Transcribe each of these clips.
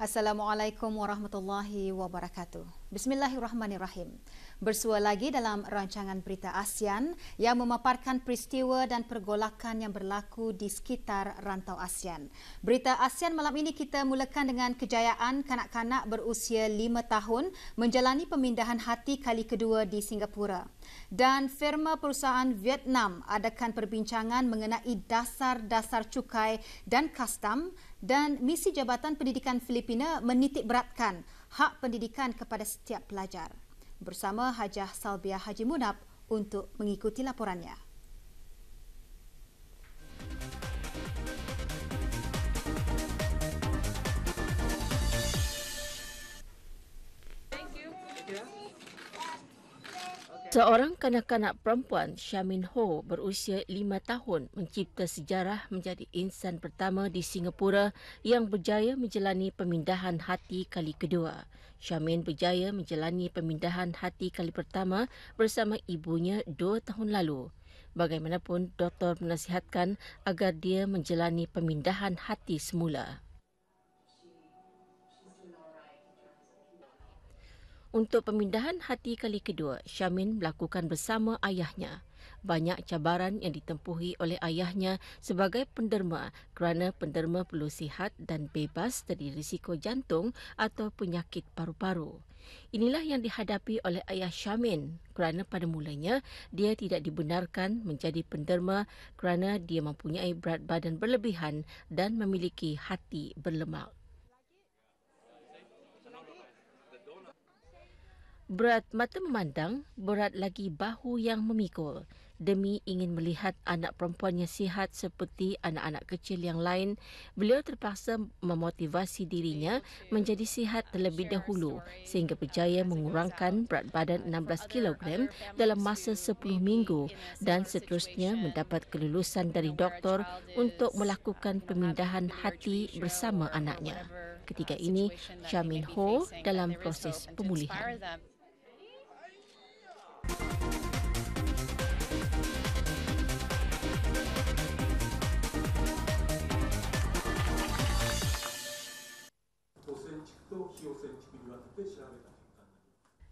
Assalamualaikum warahmatullahi wabarakatuh. Bismillahirrahmanirrahim. Bersua lagi dalam rancangan berita ASEAN yang memaparkan peristiwa dan pergolakan yang berlaku di sekitar rantau ASEAN. Berita ASEAN malam ini kita mulakan dengan kejayaan kanak-kanak berusia 5 tahun menjalani pemindahan hati kali kedua di Singapura. Dan firma perusahaan Vietnam adakan perbincangan mengenai dasar-dasar cukai dan kastam, dan misi Jabatan Pendidikan Filipina menitik beratkan hak pendidikan kepada setiap pelajar. Bersama Hajah Salbiah Haji Munab untuk mengikuti laporannya. Seorang kanak-kanak perempuan, Syamin Ho, berusia 5 tahun, mencipta sejarah menjadi insan pertama di Singapura yang berjaya menjalani pemindahan hati kali kedua. Syamin berjaya menjalani pemindahan hati kali pertama bersama ibunya 2 tahun lalu. Bagaimanapun, doktor menasihatkan agar dia menjalani pemindahan hati semula. Untuk pemindahan hati kali kedua, Syamin melakukan bersama ayahnya. Banyak cabaran yang ditempuhi oleh ayahnya sebagai penderma kerana penderma perlu sihat dan bebas dari risiko jantung atau penyakit paru-paru. Inilah yang dihadapi oleh ayah Syamin kerana pada mulanya dia tidak dibenarkan menjadi penderma kerana dia mempunyai berat badan berlebihan dan memiliki hati berlemak. Berat mata memandang, berat lagi bahu yang memikul. Demi ingin melihat anak perempuannya sihat seperti anak-anak kecil yang lain, beliau terpaksa memotivasi dirinya menjadi sihat terlebih dahulu sehingga berjaya mengurangkan berat badan 16 kg dalam masa 10 minggu dan seterusnya mendapat kelulusan dari doktor untuk melakukan pemindahan hati bersama anaknya. Ketika ini, Syamin Ho dalam proses pemulihan.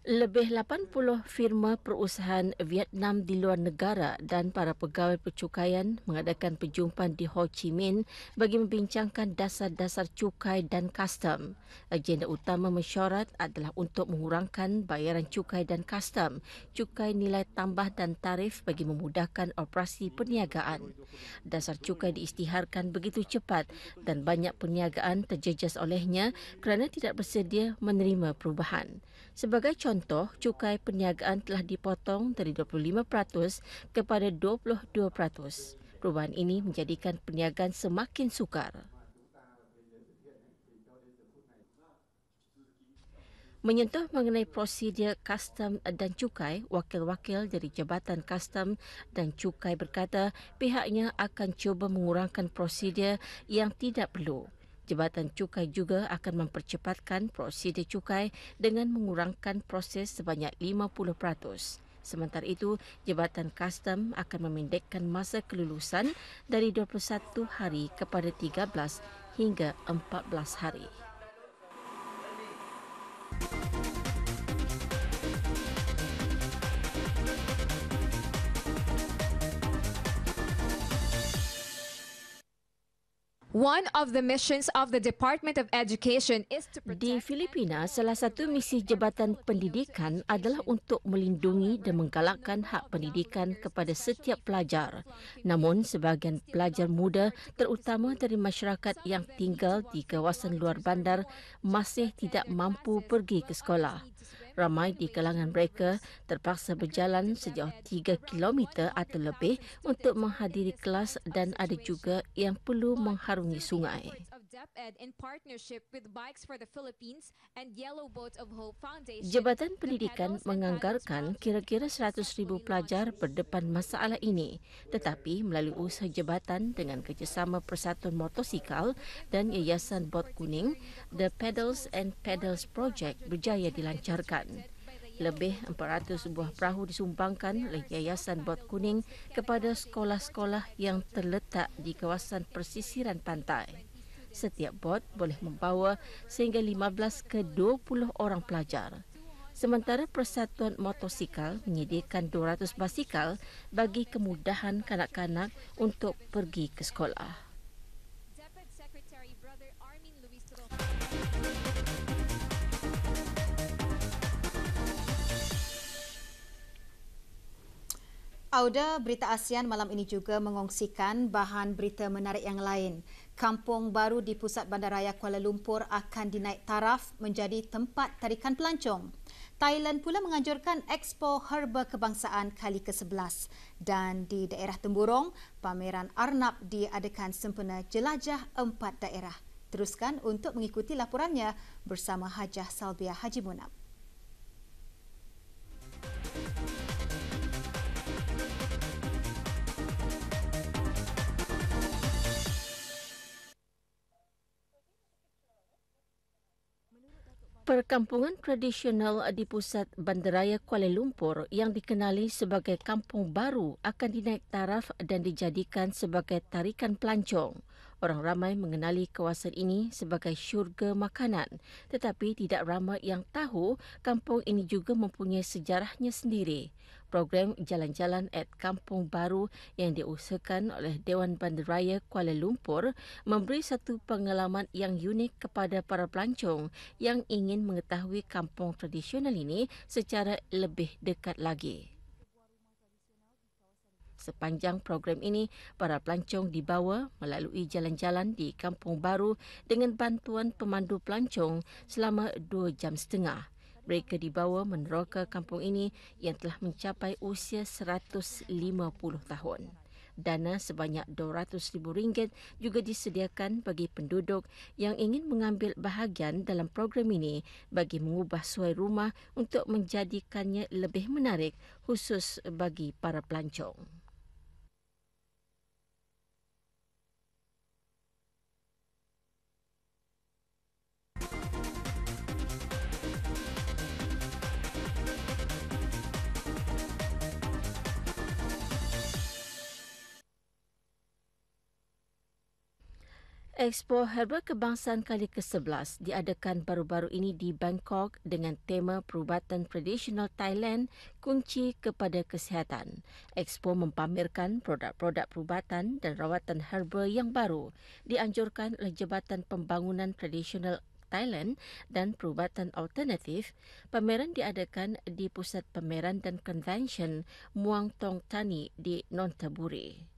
Lebih 80 firma perusahaan Vietnam di luar negara dan para pegawai percukaian mengadakan perjumpaan di Ho Chi Minh bagi membincangkan dasar-dasar cukai dan kastam. Agenda utama mesyuarat adalah untuk mengurangkan bayaran cukai dan kastam, cukai nilai tambah dan tarif bagi memudahkan operasi perniagaan. Dasar cukai diisytiharkan begitu cepat dan banyak perniagaan terjejas olehnya kerana tidak bersedia menerima perubahan. Sebagai contoh, cukai perniagaan telah dipotong dari 25% kepada 22%. Perubahan ini menjadikan perniagaan semakin sukar. Menyentuh mengenai prosedur kastam dan cukai, wakil-wakil dari Jabatan Kastam dan Cukai berkata pihaknya akan cuba mengurangkan prosedur yang tidak perlu. Jabatan Cukai juga akan mempercepatkan prosedur cukai dengan mengurangkan proses sebanyak 50%. Sementara itu, Jabatan Kastam akan memendekkan masa kelulusan dari 21 hari kepada 13 hingga 14 hari. One of the missions of the Department of Education is to protect... Di Filipina, salah satu misi Jabatan Pendidikan adalah untuk melindungi dan menggalakkan hak pendidikan kepada setiap pelajar. Namun, sebahagian pelajar muda, terutama dari masyarakat yang tinggal di kawasan luar bandar, masih tidak mampu pergi ke sekolah. Ramai di kalangan mereka terpaksa berjalan sejauh 3 km atau lebih untuk menghadiri kelas dan ada juga yang perlu mengharungi sungai. Jabatan Pendidikan menganggarkan kira-kira 100,000 pelajar berdepan masalah ini, tetapi melalui usaha jabatan dengan kerjasama Persatuan Motosikal dan Yayasan Bot Kuning, The Pedals and Pedals Project berjaya dilancarkan. Lebih 400 buah perahu disumbangkan oleh Yayasan Bot Kuning kepada sekolah-sekolah yang terletak di kawasan persisiran pantai. Setiap bot boleh membawa sehingga 15 ke 20 orang pelajar. Sementara Persatuan Motosikal menyediakan 200 basikal bagi kemudahan kanak-kanak untuk pergi ke sekolah. Deputy Secretary Brother Armin Luis Auda Berita ASEAN malam ini juga mengongsikan bahan berita menarik yang lain. Kampung baru di pusat bandaraya Kuala Lumpur akan dinaik taraf menjadi tempat tarikan pelancong. Thailand pula menganjurkan Expo Herba Kebangsaan kali ke-11. Dan di daerah Temburong, pameran Arnab diadakan sempena jelajah 4 daerah. Teruskan untuk mengikuti laporannya bersama Hajah Salbiah Haji Munab. Perkampungan tradisional di pusat bandaraya Kuala Lumpur yang dikenali sebagai Kampung Baru akan dinaik taraf dan dijadikan sebagai tarikan pelancong. Orang ramai mengenali kawasan ini sebagai syurga makanan, tetapi tidak ramai yang tahu kampung ini juga mempunyai sejarahnya sendiri. Program Jalan-Jalan at Kampung Baru yang diusahakan oleh Dewan Bandaraya Kuala Lumpur memberi satu pengalaman yang unik kepada para pelancong yang ingin mengetahui kampung tradisional ini secara lebih dekat lagi. Sepanjang program ini, para pelancong dibawa melalui jalan-jalan di Kampung Baru dengan bantuan pemandu pelancong selama 2 jam setengah. Mereka dibawa meneroka kampung ini yang telah mencapai usia 150 tahun. Dana sebanyak RM200,000 juga disediakan bagi penduduk yang ingin mengambil bahagian dalam program ini bagi mengubah suai rumah untuk menjadikannya lebih menarik khusus bagi para pelancong. Expo Herba Kebangsaan kali ke-11 diadakan baru-baru ini di Bangkok dengan tema Perubatan Tradisional Thailand, Kunci kepada Kesihatan. Expo mempamerkan produk-produk perubatan dan rawatan herba yang baru dianjurkan oleh Jabatan Pembangunan Tradisional Thailand dan Perubatan Alternatif. Pameran diadakan di Pusat Pameran dan Konvensyen Muang Thong Thani di Nonthaburi.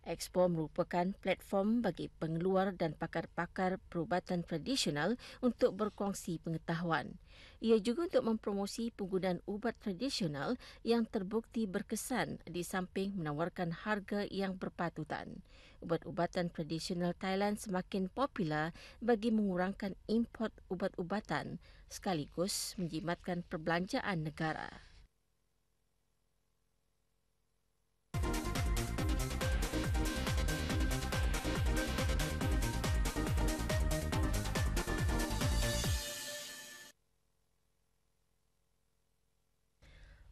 Expo merupakan platform bagi pengeluar dan pakar-pakar perubatan tradisional untuk berkongsi pengetahuan. Ia juga untuk mempromosi penggunaan ubat tradisional yang terbukti berkesan di samping menawarkan harga yang berpatutan. Ubat-ubatan tradisional Thailand semakin popular bagi mengurangkan import ubat-ubatan sekaligus menjimatkan perbelanjaan negara.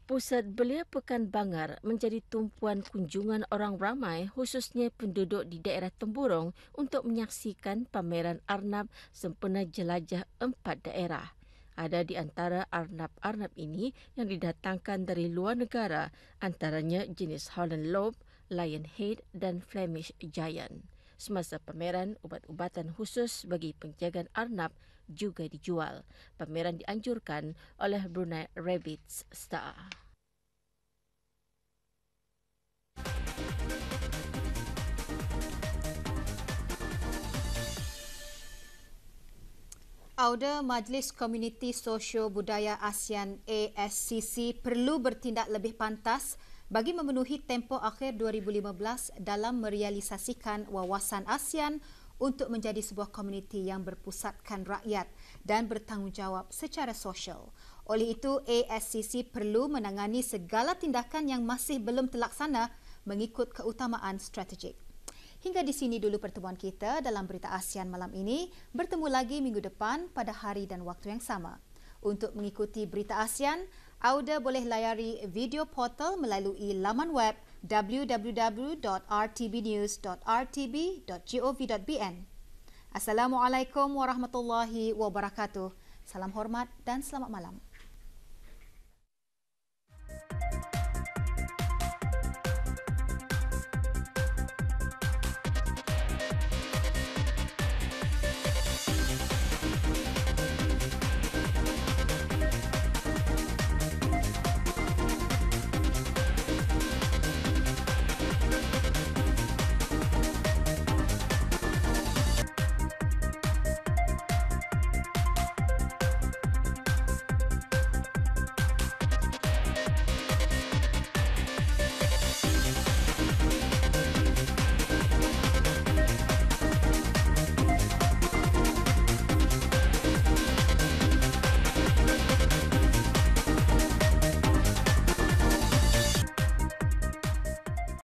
Pusat Belia Pekan Bangar menjadi tumpuan kunjungan orang ramai khususnya penduduk di daerah Temburong untuk menyaksikan pameran Arnab sempena jelajah 4 daerah. Ada di antara Arnab-Arnab ini yang didatangkan dari luar negara, antaranya jenis Holland Lobe, Lionhead dan Flemish Giant. Semasa pameran, ubat-ubatan khusus bagi penjagaan Arnab juga dijual. Pameran dianjurkan oleh Brunei Rabbits Star. Auda Majlis Komuniti Sosio Budaya ASEAN ASCC perlu bertindak lebih pantas bagi memenuhi tempoh akhir 2015 dalam merealisasikan wawasan ASEAN untuk menjadi sebuah komuniti yang berpusatkan rakyat dan bertanggungjawab secara sosial. Oleh itu, ASCC perlu menangani segala tindakan yang masih belum terlaksana mengikut keutamaan strategik. Hingga di sini dulu pertemuan kita dalam Berita ASEAN malam ini. Bertemu lagi minggu depan pada hari dan waktu yang sama. Untuk mengikuti Berita ASEAN, Auda boleh layari video portal melalui laman web www.rtbnews.rtb.gov.bn. Assalamualaikum warahmatullahi wabarakatuh. Salam hormat dan selamat malam.